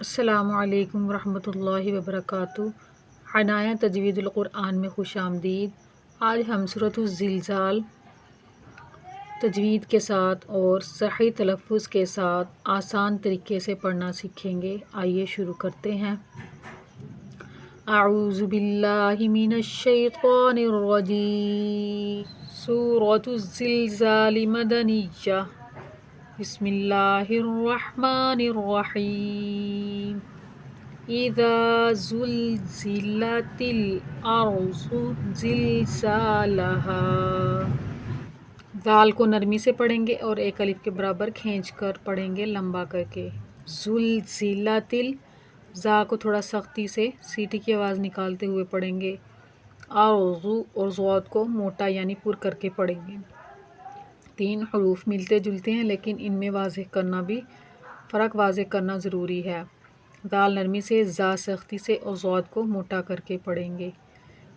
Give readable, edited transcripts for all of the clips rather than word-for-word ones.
अस्सलामु अलैकुम वरहमतुल्लाहि वबरकातुहू। हनाया तजवीदुल क़ुरआन में खुश आमदीद। आज हम सूरतुज़ ज़िलज़ाल तजवीद के साथ और सही तलफ़्फ़ुज़ के साथ आसान तरीके से पढ़ना सीखेंगे। आइए शुरू करते हैं। अऊज़ु बिल्लाहि मिनश शैतानिर रजीम। सूरतुज़ ज़िलज़ाल मदनिय्या। बिस्मिल्लाहिर रहमानिर रहीम। इज़ा ज़ुलज़िलतिल अर्ज़ु ज़िलज़ालहा। ज़ाल को नरमी से पढ़ेंगे और एक अलिफ के बराबर खींच कर पढ़ेंगे, लंबा करके। ज़ुलज़िलतिल, ज़ा को थोड़ा सख्ती से सीटी की आवाज़ निकालते हुए पढ़ेंगे। अर्ज़ु और ज़ाद को मोटा यानी पुर करके पढ़ेंगे। तीन हरूफ मिलते जुलते हैं, लेकिन इनमें फ़र्क वाज़ेह करना ज़रूरी है। ज़ाल नरमी से, ज़ा सख्ती से और ज़ाद को मोटा करके पढ़ेंगे।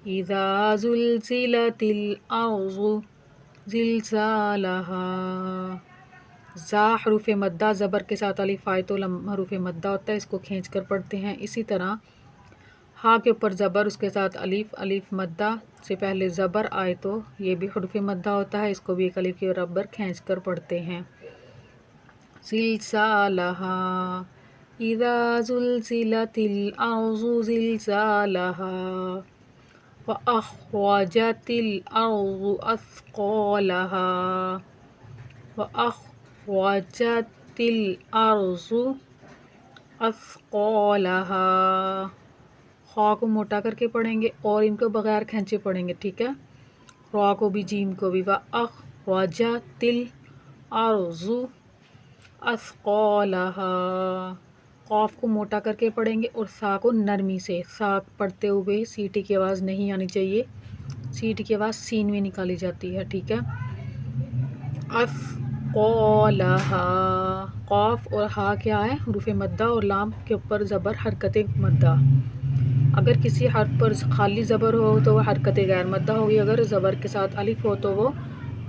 इज़ा ज़ुलज़िलतिल अर्ज़ु ज़िलज़ालहा। ज़ा हरूफ मद्दा, ज़बर के साथ अलिफ आए तो हरूफ मद्दा होता है, इसको खींच कर पढ़ते हैं। इसी तरह हा के ऊपर ज़बर, उसके साथ अलिफ, अलिफ मद्दा से पहले ज़बर आए तो ये भी हरूफ मद्दा होता है, इसको भी एक अलिफ के बराबर खींच कर पढ़ते हैं। ज़िलज़ालहा। इज़ा ज़ुलज़िलतिल अर्ज़ु ज़िलज़ालहा व अख़रजतिल अर्ज़ु अथक़ालहा व अख़रजतिल अर्ज़ु अथक़ालहा। ख़ा को मोटा करके पढ़ेंगे और इनको बग़ैर खींचे पढ़ेंगे, ठीक है। रा को भी, जीम को भी। व अख़रजतिल अर्ज़ु अथक़ालहा। क़ाफ़ को मोटा करके पढ़ेंगे और सा को नरमी से। सा पढ़ते हुए सीटी की आवाज़ नहीं आनी चाहिए, सीटी की आवाज़ सीन में निकाली जाती है, ठीक है। अथक़ालहा। क़ाफ़ और हा क्या है, हुरूफ़ मद्दा, और लाम के ऊपर ज़बर हरकत मद्दा। अगर किसी हर्फ पर खाली ज़बर हो तो वह हरकत गैर मद्दा होगी, अगर ज़बर के साथ अलिफ हो तो वो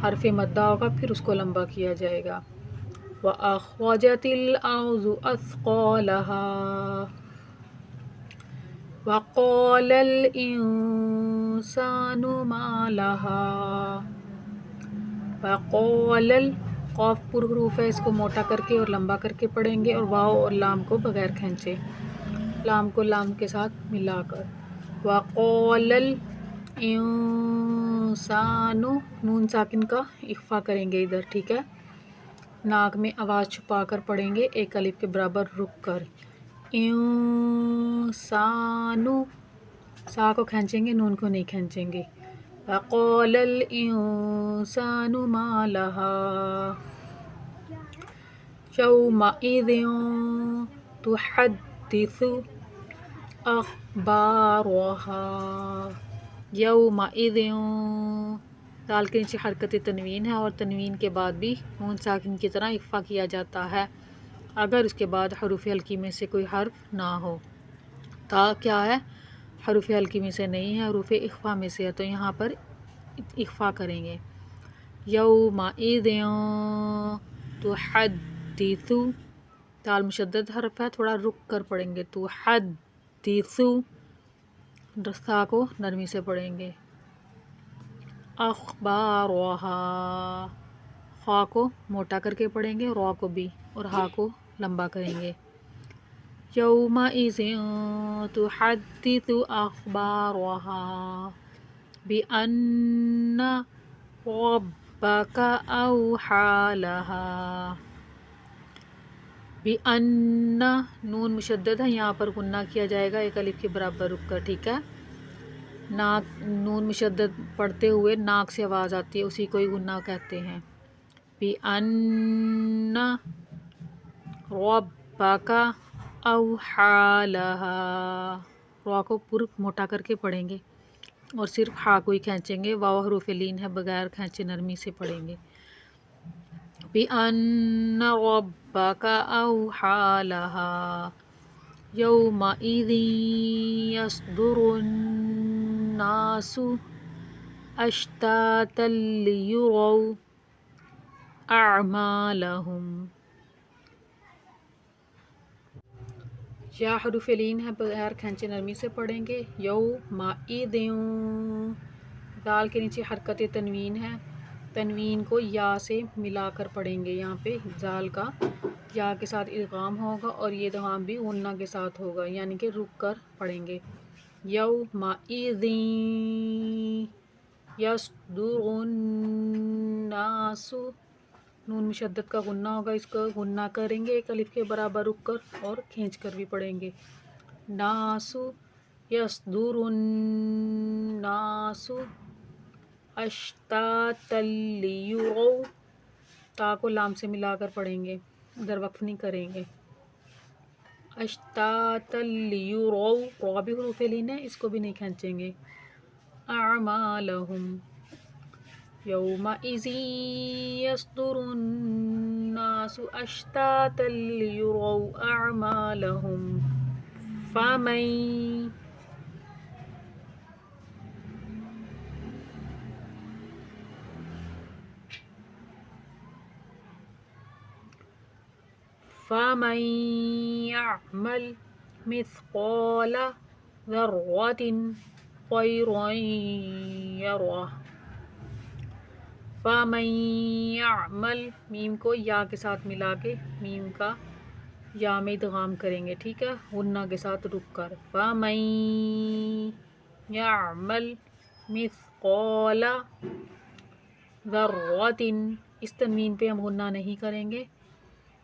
हर्फ मद्दा होगा, फिर उसको लंबा किया जाएगा। व अख़रजतिल अर्ज़ु अथक़ालहा व क़ालल इंसानु मा लहा। व क़ालल, क़ाफ़ पुरहुरूफ़ है, इसको मोटा करके और लंबा करके पढ़ेंगे, और वाव और लाम को बग़ैर खींचे, लाम को लाम के साथ मिलाकर। व क़ालल इंसानु, नून साकिन का इख्फ़ा करेंगे इधर, ठीक है। नाक में आवाज़ छुपा कर पढ़ेंगे, एक अलिफ के बराबर रुक कर। इंसानु, सा को खींचेंगे, नून को नहीं खींचेंगे। वक़ालल इंसानु मा लहा यौमइज़िन तुहद्दिसु अख़बारहा। यौमइज़िन, दाल के नीचे हरकत तनवीन है और तनवीन के बाद भी नून साकिन की तरह इख्फ़ा किया जाता है, अगर उसके बाद हरूफ हल्की में से कोई हर्फ ना हो। ता क्या है, हरूफ हल्की में से नहीं है, हरूफ इख्फ़ा में से है, तो यहाँ पर इख्फ़ा करेंगे। यौमइज़िन तुहद्दिसु, दाल मुशद्दद हर्फ है, थोड़ा रुक कर पढ़ेंगे। तुहद्दिसु, सा को नरमी से पढ़ेंगे। अख़बारहा, ख़ा को मोटा करके पढ़ेंगे, रा को भी, और हा को लंबा करेंगे। यौमइज़िन तुहद्दिसु अख़बारहा बिअन्ना रब्बका औहा लहा। बिअन्ना, नून मुशद्दद है, यहाँ पर गुन्ना किया जाएगा, एक अलिफ के बराबर रुक कर, ठीक है। नाक, नून मुशद्दद पढ़ते हुए नाक से आवाज़ आती है, उसी को ही गुन्ना कहते हैं। बिअन्ना रब्बका औहा लहा। रा को पुर मोटा करके पढ़ेंगे और सिर्फ हा को ही खींचेंगे, वाव हरूफ लीन है, बगैर खींचे नरमी से पढ़ेंगे। बिअन्ना रब्बका औहा लहा यौमइज़िन यसदुरुन नासु अश्तातन लियुरौ अअमालहुम। یا حروف لین ہے، بغیر کھینچے نرمی سے پڑھیں گے. یومئذ، دال کے نیچے حرکت تنوین ہے، تنوین کو یا سے ملا کر پڑھیں گے. یہاں پہ زال کا یا کے ساتھ ادغام ہوگا اور یہ ادغام بھی غنہ کے ساتھ ہوگا، یعنی کہ رک کر پڑھیں گے. یومئذ یصدر الناس، نون مشدد کا غنہ ہوگا، اس کو غنہ کریں گے ایک الف کے برابر رک کر اور کھینچ کر بھی پڑھیں گے. ناس یصدر الناس اشتاتا لیروا، تا کو لام سے ملا کر پڑھیں گے، ادھر وقف نہیں کریں گے. اشتاتا لیروا، را بھی حروف لین ہے، اس کو بھی نہیں کھینچیں گے. اعمالہم، یومئذ یصدر الناس اشتاتا لیروا اعمالہم فمن يعمل مثقال ذرة خيرا يره. فمن يعمل، میم کو یا کے ساتھ ملا کے میم کا یا میں ادغام کریں گے، ٹھیک ہے، غنہ کے ساتھ رک کر. فمن يعمل مثقال ذرة، اس تنوین پہ ہم غنہ نہیں کریں گے.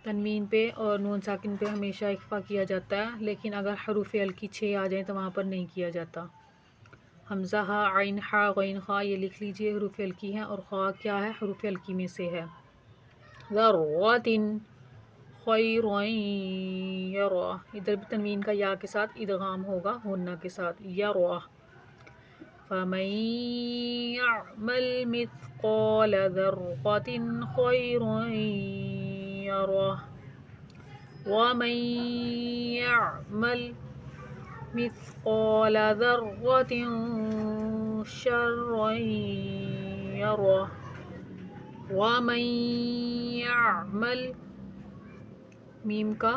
تنوین پہ اور نون ساکن پہ ہمیشہ اخفا کیا جاتا ہے، لیکن اگر حروف ہلکی 6 آ جائیں تو وہاں پر نہیں کیا جاتا. حمزہ ہا، عین ہا، غین خا، یہ لکھ لیجئے حروف ہلکی ہیں، اور خا کیا ہے، حروف ہلکی میں سے ہے. ذرۃ خیرا یرا، ادھر بھی تنوین کا یا کے ساتھ ادغام ہوگا غنہ کے ساتھ. یرا. فمن يعمل مثقال ذرة خيرا يره ومن يعمل مثقال ذرة شرا يره ومن يعمل، میم کا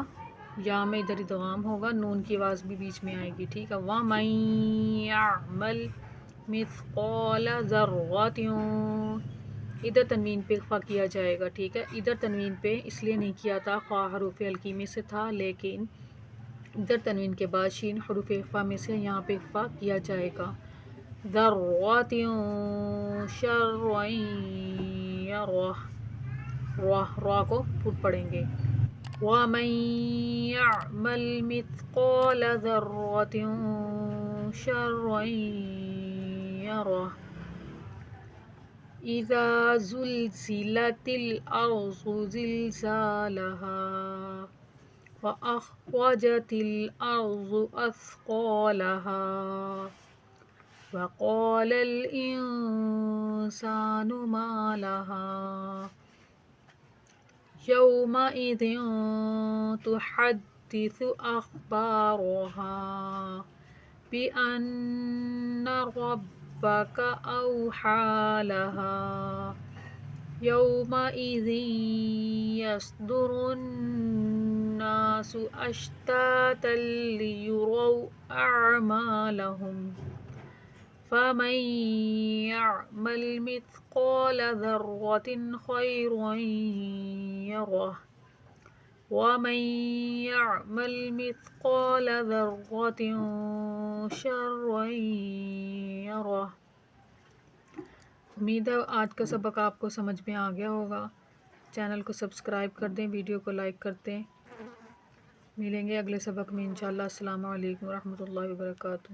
یا میں ادھر ادغام ہوگا، نون کی آواز بھی بیچ میں آئے گی، ٹھیک ہے. وَمَن يَعْمَلْ مِثْقَالَ ذَرَّةٍ، ادھر تنوین پہ اخفا کیا جائے گا، ٹھیک ہے. ادھر تنوین پہ اس لیے نہیں کیا تھا، خا حروف ہلکی میں سے تھا، لیکن ادھر تنوین کے بعد شین حروف اخفا میں سے، یہاں پہ اخفا کیا جائے گا. ذَرَّةٍ شَرًّا يَرَهُ، را کو پھوٹ پڑیں گے. وَمَن يَعْمَلْ مِثْقَالَ ذَرَّةٍ شَرًّا يَرَهُ إِذَا زُلْزِلَتِ الْأَرْضُ زِلْزَالَهَا وَأَخْرَجَتِ الْأَرْضُ أَثْقَالَهَا وَقَالَ الْإِنسَانُ مَا لَهَا يَوْمَئِذٍ تُحَدِّثُ أَخْبَارَهَا بِأَنَّ رَبَّكَ أَوْحَى لَهَا يَوْمَئِذٍ يَصْدُرُ النَّاسُ أَشْتَاتًا لِيُرَوْا أَعْمَالَهُمْ فَمَن يَعْمَلْ مِثْقَالَ ذَرَّةٍ خَيْرًا يَرَهُ وَمَن يَعْمَلْ مِثْقَالَ ذَرَّةٍ شَرًّا يَرَهُ. امید ہے آج کا سبق آپ کو سمجھ میں آ گیا ہوگا. چینل کو سبسکرائب کر دیں، ویڈیو کو لائک کر دیں. ملیں گے اگلے سبق میں انشاءاللہ. السلام علیکم ورحمۃ اللہ وبرکاتہ.